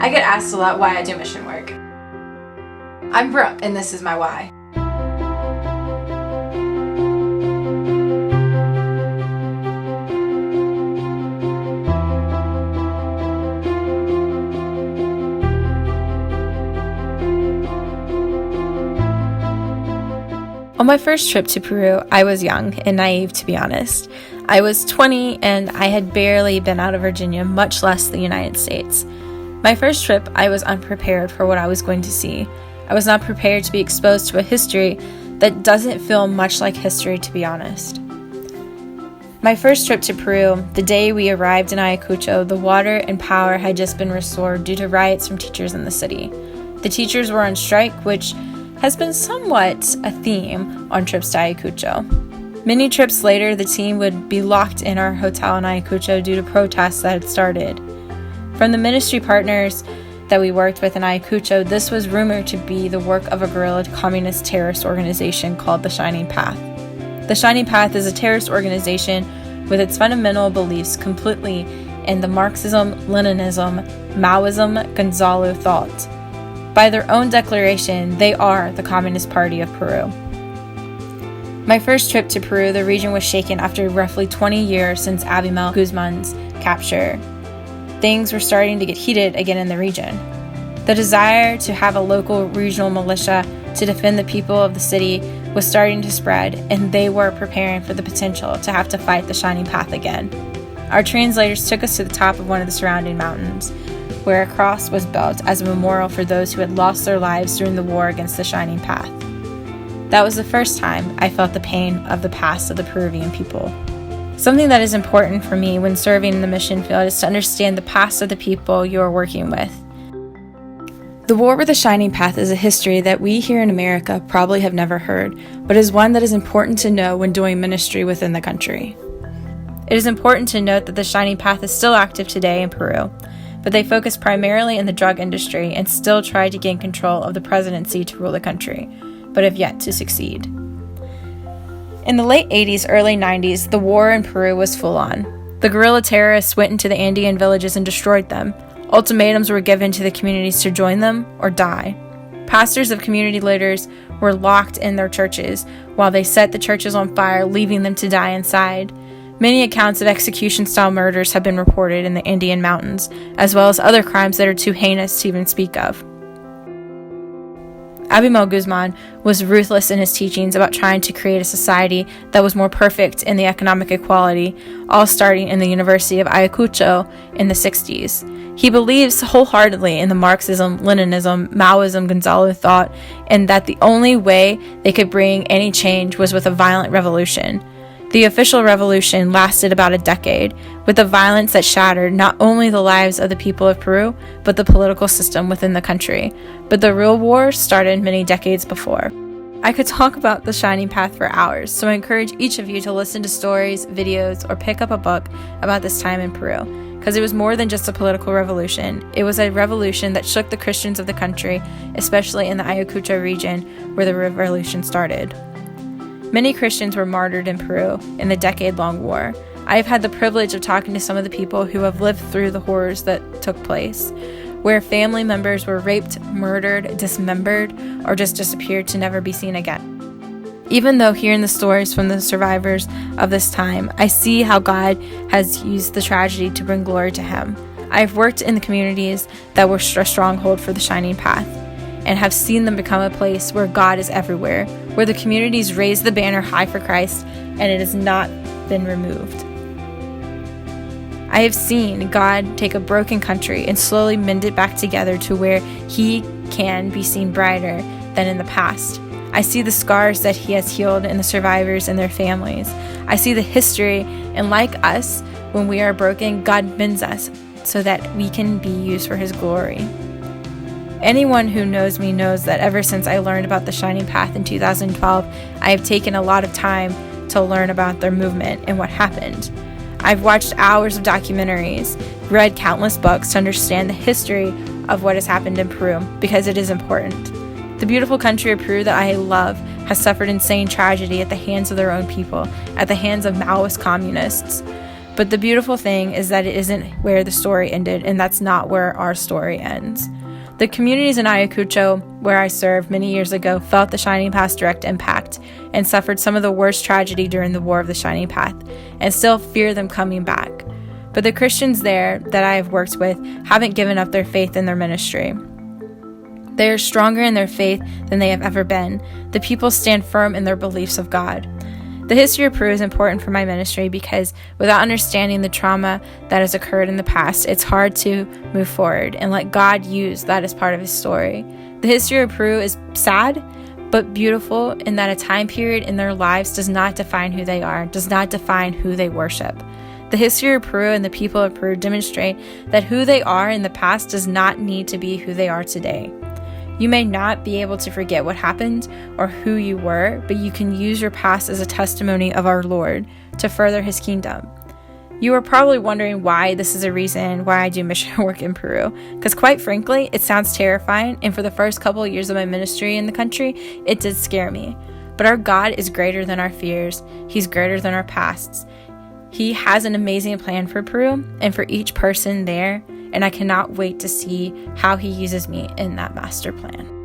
I get asked a lot why I do mission work. I'm Brooke, and this is my why. On my first trip to Peru, I was young and naive, to be honest. I was 20 and I had barely been out of Virginia, much less the United States. My first trip, I was unprepared for what I was going to see. I was not prepared to be exposed to a history that doesn't feel much like history, to be honest. My first trip to Peru, the day we arrived in Ayacucho, the water and power had just been restored due to riots from teachers in the city. The teachers were on strike, which has been somewhat a theme on trips to Ayacucho. Many trips later, the team would be locked in our hotel in Ayacucho due to protests that had started. From the ministry partners that we worked with in Ayacucho, this was rumored to be the work of a guerrilla communist terrorist organization called the Shining Path. The Shining Path is a terrorist organization with its fundamental beliefs completely in the Marxism, Leninism, Maoism, Gonzalo thought. By their own declaration, they are the Communist Party of Peru. My first trip to Peru, the region was shaken after roughly 20 years since Miguel Guzman's capture. Things were starting to get heated again in the region. The desire to have a local regional militia to defend the people of the city was starting to spread, and they were preparing for the potential to have to fight the Shining Path again. Our translators took us to the top of one of the surrounding mountains, where a cross was built as a memorial for those who had lost their lives during the war against the Shining Path. That was the first time I felt the pain of the past of the Peruvian people. Something that is important for me when serving in the mission field is to understand the past of the people you are working with. The war with the Shining Path is a history that we here in America probably have never heard, but is one that is important to know when doing ministry within the country. It is important to note that the Shining Path is still active today in Peru, but they focus primarily in the drug industry and still try to gain control of the presidency to rule the country, but have yet to succeed. In the late 80s, early 90s, the war in Peru was full on. The guerrilla terrorists went into the Andean villages and destroyed them. Ultimatums were given to the communities to join them or die. Pastors of community leaders were locked in their churches while they set the churches on fire, leaving them to die inside. Many accounts of execution-style murders have been reported in the Andean mountains, as well as other crimes that are too heinous to even speak of. Miguel Guzman was ruthless in his teachings about trying to create a society that was more perfect in the economic equality, all starting in the University of Ayacucho in the 60s. He believes wholeheartedly in the Marxism, Leninism, Maoism, Gonzalo thought, and that the only way they could bring any change was with a violent revolution. The official revolution lasted about a decade, with the violence that shattered not only the lives of the people of Peru, but the political system within the country. But the real war started many decades before. I could talk about the Shining Path for hours, so I encourage each of you to listen to stories, videos, or pick up a book about this time in Peru, because it was more than just a political revolution. It was a revolution that shook the Christians of the country, especially in the Ayacucho region where the revolution started. Many Christians were martyred in Peru in the decade-long war. I have had the privilege of talking to some of the people who have lived through the horrors that took place, where family members were raped, murdered, dismembered, or just disappeared to never be seen again. Even though hearing the stories from the survivors of this time, I see how God has used the tragedy to bring glory to Him. I have worked in the communities that were a stronghold for the Shining Path, and have seen them become a place where God is everywhere, where the communities raise the banner high for Christ, and it has not been removed. I have seen God take a broken country and slowly mend it back together to where He can be seen brighter than in the past. I see the scars that He has healed in the survivors and their families. I see the history, and like us, when we are broken, God mends us so that we can be used for His glory. Anyone who knows me knows that ever since I learned about the Shining Path in 2012, I have taken a lot of time to learn about their movement and what happened. I've watched hours of documentaries, read countless books to understand the history of what has happened in Peru, because it is important. The beautiful country of Peru that I love has suffered insane tragedy at the hands of their own people, at the hands of Maoist communists. But the beautiful thing is that it isn't where the story ended, and that's not where our story ends. The communities in Ayacucho, where I served many years ago, felt the Shining Path's direct impact and suffered some of the worst tragedy during the War of the Shining Path, and still fear them coming back. But the Christians there that I have worked with haven't given up their faith in their ministry. They are stronger in their faith than they have ever been. The people stand firm in their beliefs of God. The history of Peru is important for my ministry because without understanding the trauma that has occurred in the past, it's hard to move forward and let God use that as part of his story. The history of Peru is sad, but beautiful in that a time period in their lives does not define who they are, does not define who they worship. The history of Peru and the people of Peru demonstrate that who they are in the past does not need to be who they are today. You may not be able to forget what happened or who you were, but you can use your past as a testimony of our Lord to further his kingdom. You are probably wondering why this is a reason why I do mission work in Peru, because quite frankly, it sounds terrifying, and for the first couple of years of my ministry in the country, it did scare me. But our God is greater than our fears. He's greater than our pasts. He has an amazing plan for Peru and for each person there, and I cannot wait to see how he uses me in that master plan.